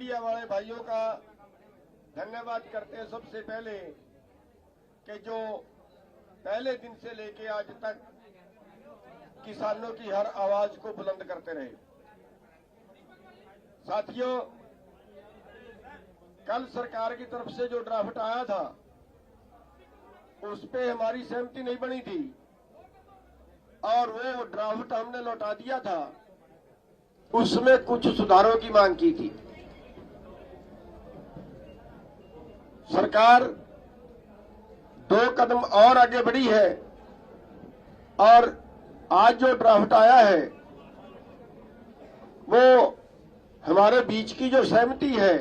Media वाले भाइयों का धन्यवाद करते हैं सबसे पहले कि जो पहले दिन से लेके आज तक किसानों की हर आवाज को बुलंद करते रहे। साथियों, कल सरकार की तरफ से जो ड्राफ्ट आया था उस पे हमारी सहमति नहीं बनी थी और वो ड्राफ्ट हमने लौटा दिया था। उसमें कुछ सुधारों की मांग की थी। सरकार 2 कदम और आगे बढ़ी है और आज जो ड्राफ्ट आया है वो हमारे बीच की जो सहमति है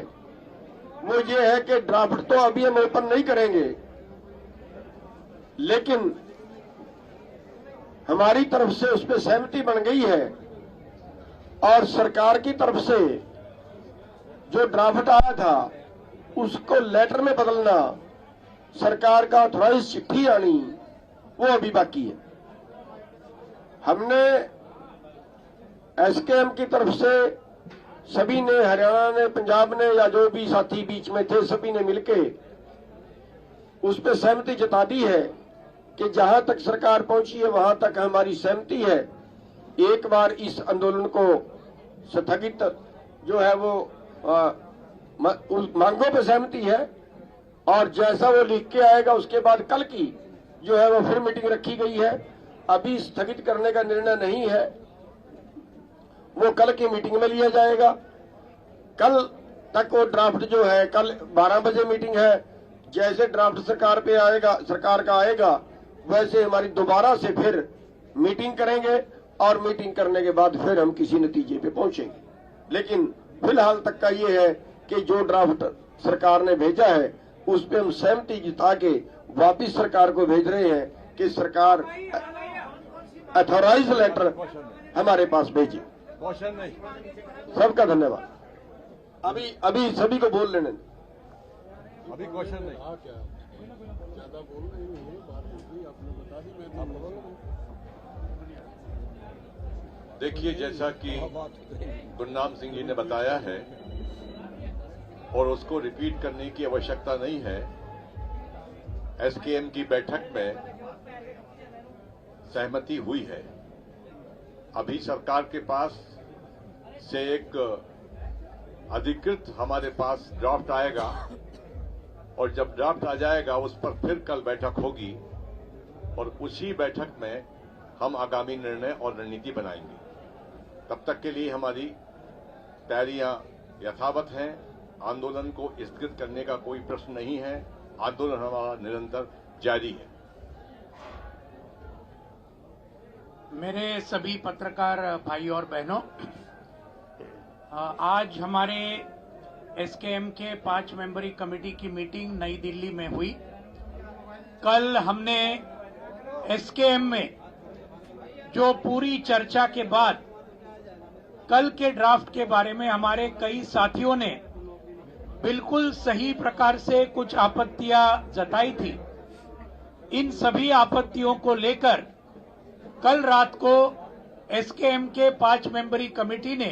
वो ये है कि ड्राफ्ट तो अभी हम ओपन नहीं करेंगे, लेकिन हमारी तरफ से उस पर सहमति बन गई है और सरकार की तरफ से जो ड्राफ्ट आया था उसको लेटर में बदलना, सरकार का ऑथराइज चिट्ठी आनी, वो अभी बाकी है। हमने एसकेएम की तरफ से सभी ने, हरियाणा ने, पंजाब ने, या जो भी साथी बीच में थे, सभी ने मिलके उस पर सहमति जता दी है कि जहां तक सरकार पहुंची है वहां तक हमारी सहमति है। एक बार इस आंदोलन को स्थगित जो है वो उस मांगों पर सहमति है और जैसा वो लिख के आएगा उसके बाद कल की जो है वो फिर मीटिंग रखी गई है। अभी स्थगित करने का निर्णय नहीं है, वो कल की मीटिंग में लिया जाएगा। कल तक वो ड्राफ्ट जो है, कल 12 बजे मीटिंग है, जैसे ड्राफ्ट सरकार पे आएगा, सरकार का आएगा, वैसे हमारी दोबारा से फिर मीटिंग करेंगे और मीटिंग करने के बाद फिर हम किसी नतीजे पे पहुंचेंगे। लेकिन फिलहाल तक का ये है कि जो ड्राफ्ट सरकार ने भेजा है उस पे हम सहमति जता के वापिस सरकार को भेज रहे हैं कि सरकार अथॉराइज लेटर हमारे पास भेजे। सबका धन्यवाद। अभी सभी को बोल लेने। अभी क्वेश्चन नहीं। ज्यादा बोल रही हूँ, बात होगी, आपने बता दी, मैं देखिए, जैसा कि गुरनाम सिंह जी ने बताया है और उसको रिपीट करने की आवश्यकता नहीं है। एसकेएम की बैठक में सहमति हुई है। अभी सरकार के पास से एक अधिकृत हमारे पास ड्राफ्ट आएगा और जब ड्राफ्ट आ जाएगा उस पर फिर कल बैठक होगी और उसी बैठक में हम आगामी निर्णय और रणनीति बनाएंगे। तब तक के लिए हमारी तैयारियां यथावत हैं। आंदोलन को स्थगित करने का कोई प्रश्न नहीं है। आंदोलन हमारा निरंतर जारी है। मेरे सभी पत्रकार भाई और बहनों, आज हमारे एसकेएम के 5 मेंबरी कमेटी की मीटिंग नई दिल्ली में हुई। कल हमने एसकेएम में जो पूरी चर्चा के बाद कल के ड्राफ्ट के बारे में हमारे कई साथियों ने बिल्कुल सही प्रकार से कुछ आपत्तियां जताई थी। इन सभी आपत्तियों को लेकर कल रात को एसकेएम के 5 मेंबरी कमेटी ने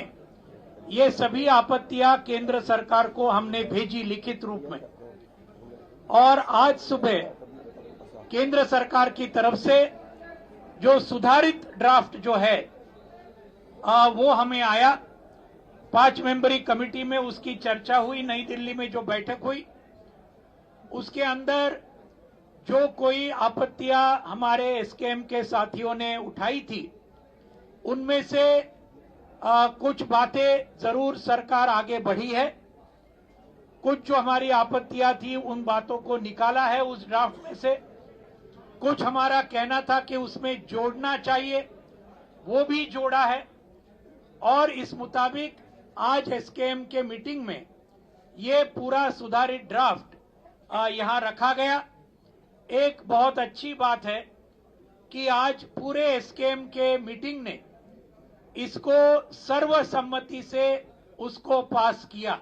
ये सभी आपत्तियां केंद्र सरकार को हमने भेजी लिखित रूप में और आज सुबह केंद्र सरकार की तरफ से जो सुधारित ड्राफ्ट जो है वो हमें आया। 5 मेंबरी कमेटी में उसकी चर्चा हुई। नई दिल्ली में जो बैठक हुई उसके अंदर जो कोई आपत्तियां हमारे एसकेएम के साथियों ने उठाई थी उनमें से कुछ बातें जरूर सरकार आगे बढ़ी है। कुछ जो हमारी आपत्तियां थी उन बातों को निकाला है उस ड्राफ्ट में से। कुछ हमारा कहना था कि उसमें जोड़ना चाहिए, वो भी जोड़ा है और इस मुताबिक आज एसकेएम के मीटिंग में ये पूरा सुधारित ड्राफ्ट यहां रखा गया। एक बहुत अच्छी बात है कि आज पूरे एसकेएम के मीटिंग ने इसको सर्वसम्मति से उसको पास किया।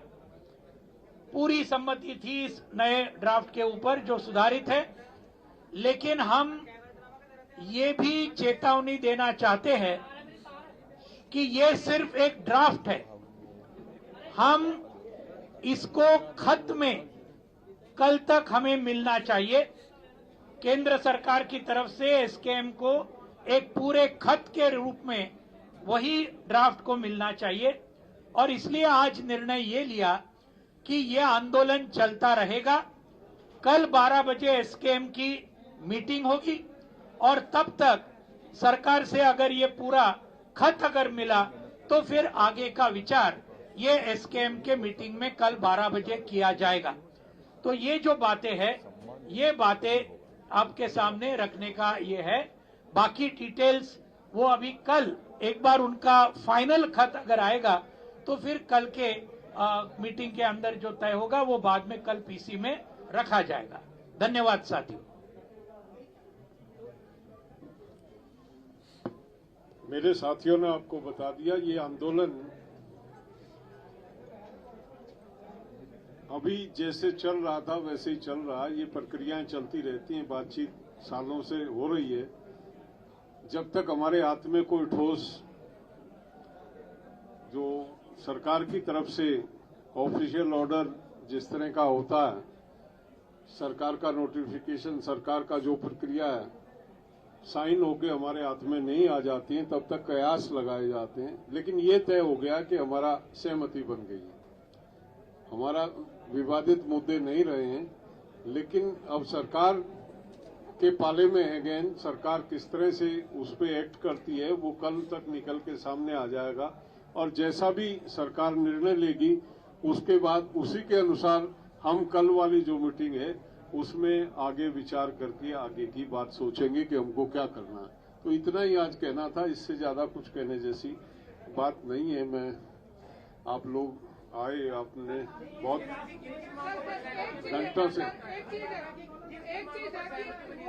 पूरी सम्मति थी इस नए ड्राफ्ट के ऊपर जो सुधारित है, लेकिन हम ये भी चेतावनी देना चाहते हैं कि ये सिर्फ एक ड्राफ्ट है। हम इसको खत में कल तक हमें मिलना चाहिए। केंद्र सरकार की तरफ से एसकेएम को एक पूरे खत के रूप में वही ड्राफ्ट को मिलना चाहिए और इसलिए आज निर्णय ये लिया कि ये आंदोलन चलता रहेगा। कल 12 बजे एसकेएम की मीटिंग होगी और तब तक सरकार से अगर ये पूरा खत अगर मिला तो फिर आगे का विचार ये एसकेएम के मीटिंग में कल 12 बजे किया जाएगा। तो ये जो बातें हैं, ये बातें आपके सामने रखने का ये है। बाकी डिटेल्स वो अभी कल एक बार उनका फाइनल खत अगर आएगा तो फिर कल के मीटिंग के अंदर जो तय होगा वो बाद में कल पीसी में रखा जाएगा। धन्यवाद साथियों। मेरे साथियों ने आपको बता दिया, ये आंदोलन अभी जैसे चल रहा था वैसे ही चल रहा है। ये प्रक्रियाएं चलती रहती हैं, बातचीत सालों से हो रही है। जब तक हमारे हाथ में कोई ठोस जो सरकार की तरफ से ऑफिशियल ऑर्डर जिस तरह का होता है, सरकार का नोटिफिकेशन, सरकार का जो प्रक्रिया है, साइन होके हमारे हाथ में नहीं आ जाती हैं, तब तक कयास लगाए जाते हैं। लेकिन ये तय हो गया कि हमारा सहमति बन गई है, हमारा विवादित मुद्दे नहीं रहे हैं। लेकिन अब सरकार के पाले में है गेंद, सरकार किस तरह से उस पर एक्ट करती है वो कल तक निकल के सामने आ जाएगा और जैसा भी सरकार निर्णय लेगी उसके बाद उसी के अनुसार हम कल वाली जो मीटिंग है उसमें आगे विचार करके आगे की बात सोचेंगे कि हमको क्या करना है। तो इतना ही आज कहना था, इससे ज्यादा कुछ कहने जैसी बात नहीं है। मैं आप लोग आए, आपने बहुत घंटों से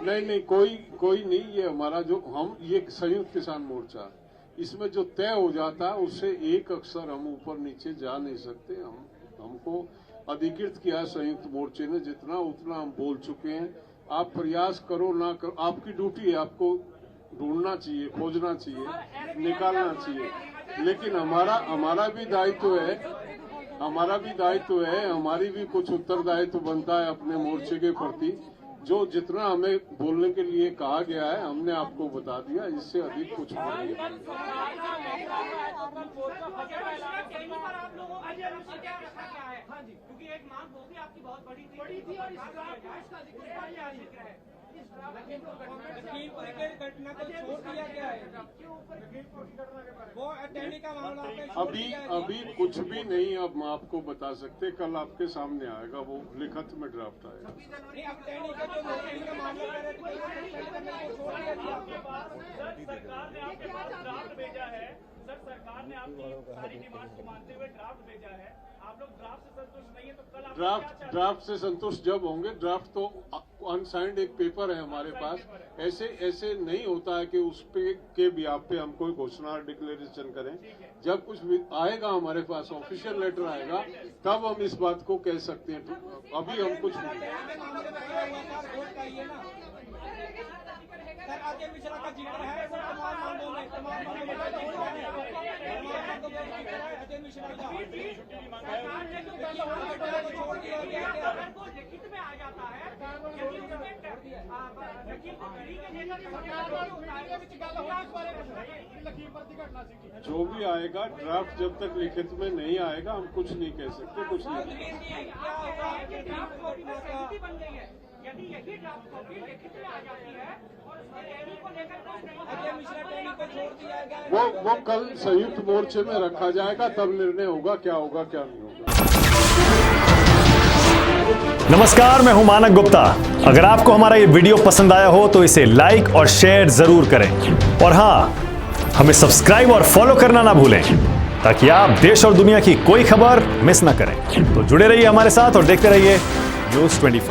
नहीं कोई नहीं, ये हमारा जो हम ये संयुक्त किसान मोर्चा, इसमें जो तय हो जाता है उससे एक अक्षर हम ऊपर नीचे जा नहीं सकते। हमको अधिकृत किया है संयुक्त मोर्चे ने, जितना उतना हम बोल चुके हैं। आप प्रयास करो ना करो, आपकी ड्यूटी है, आपको ढूंढना चाहिए, खोजना चाहिए, निकालना चाहिए। लेकिन हमारा भी दायित्व है, हमारी भी कुछ उत्तरदायित्व बनता है अपने मोर्चे के प्रति। जो जितना हमें बोलने के लिए कहा गया है हमने आपको बता दिया, इससे अधिक कुछ नहीं है। क्योंकि एक मांग होगी आपकी बहुत बड़ी थी और लखीमपुर की घटना को छोड़ दिया गया है, वो अटैनी का मामला अभी कुछ भी नहीं अब हम आपको बता सकते। कल आपके सामने आएगा, वो लिखित में ड्राफ्ट आएगा। अटैनी का जो नोटिस का मामला कर रहे थे छोड़ दिया गया। सरकार ने आपके पास ड्राफ्ट भेजा है। सर, सरकार ने आपकी सारी डिमांड को मानते हुए ड्राफ्ट भेजा है। आप लोग ड्राफ्ट से संतुष्ट नहीं है तो कल आप ड्राफ्ट से संतुष्ट जब होंगे, ड्राफ्ट तो अनसाइंड एक पेपर है हमारे पास। ऐसे नहीं होता है कि उस पे के बिहाफ पे हम कोई घोषणा डिक्लेरेशन करें। जब कुछ आएगा हमारे पास, ऑफिशियल लेटर आएगा, तब हम इस बात को कह सकते हैं। अभी हम कुछ सर, अजय मिश्रा का जिक्र है तमाम मामलों में, अजय मिश्रा का छोड़ दिया गया। अगर वो लिखित में आ जाता है, जो भी आएगा, ड्राफ्ट जब तक लिखित में नहीं आएगा हम कुछ नहीं कह सकते। कुछ नहीं यदि यही ड्राफ्ट कॉपी लिखित में आ जाती है और टैनी को लेकर अजय मिश्रा टैनी को छोड़ दिया गया, वो कल संयुक्त मोर्चे में रखा जाएगा, तब निर्णय होगा क्या होगा क्या नहीं होगा। नमस्कार, मैं हूं मानक गुप्ता। अगर आपको हमारा ये वीडियो पसंद आया हो तो इसे लाइक और शेयर जरूर करें और हाँ, हमें सब्सक्राइब और फॉलो करना ना भूलें ताकि आप देश और दुनिया की कोई खबर मिस ना करें। तो जुड़े रहिए हमारे साथ और देखते रहिए न्यूज़ 24।